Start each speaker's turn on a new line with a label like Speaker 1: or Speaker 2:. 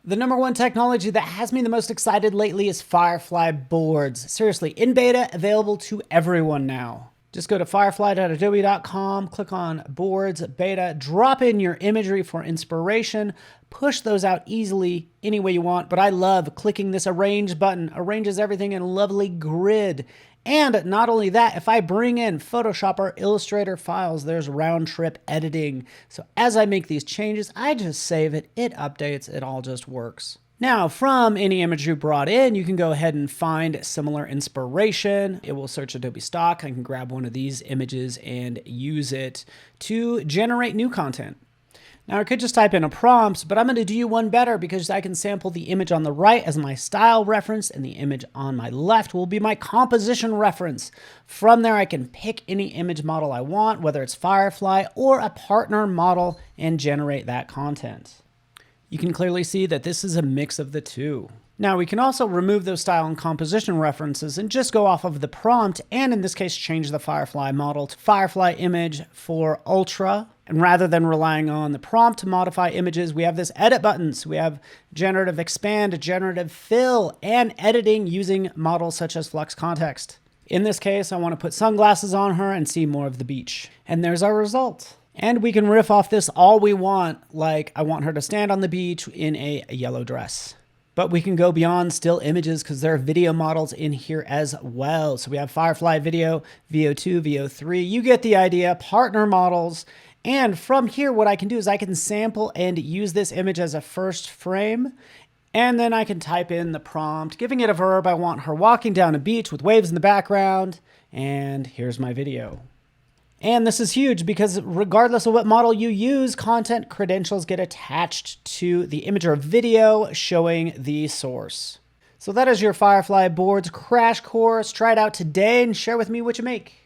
Speaker 1: The number one technology that has me the most excited lately is Firefly Boards. Seriously, in beta, available to everyone now. Just go to firefly.adobe.com, click on Boards, Beta, drop in your imagery for inspiration, push those out easily any way you want, but I love clicking this Arrange button. Arranges everything in a lovely grid. And not only that, if I bring in Photoshop or Illustrator files, there's round trip editing. So as I make these changes, I just save it, it updates, it all just works. Now, from any image you brought in, you can go ahead and find similar inspiration. It will search Adobe Stock. I can grab one of these images and use it to generate new content. Now I could just type in a prompt, but I'm going to do you one better because I can sample the image on the right as my style reference and the image on my left will be my composition reference. From there, I can pick any image model I want, whether it's Firefly or a partner model, and generate that content. You can clearly see that this is a mix of the two. Now we can also remove those style and composition references and just go off of the prompt, and in this case, change the Firefly model to Firefly image for Ultra. And rather than relying on the prompt to modify images, we have this edit buttons. We have Generative Expand, Generative Fill, and editing using models such as Flux Context. In this case, I want to put sunglasses on her and see more of the beach. And there's our result. And we can riff off this all we want, like I want her to stand on the beach in a yellow dress. But we can go beyond still images because there are video models in here as well. So we have Firefly Video, VO2, VO3. You get the idea, partner models. And from here, what I can do is I can sample and use this image as a first frame. And then I can type in the prompt, giving it a verb. I want her walking down a beach with waves in the background. And here's my video. And this is huge because regardless of what model you use, content credentials get attached to the image or video showing the source. So that is your Firefly Boards crash course. Try it out today and share with me what you make.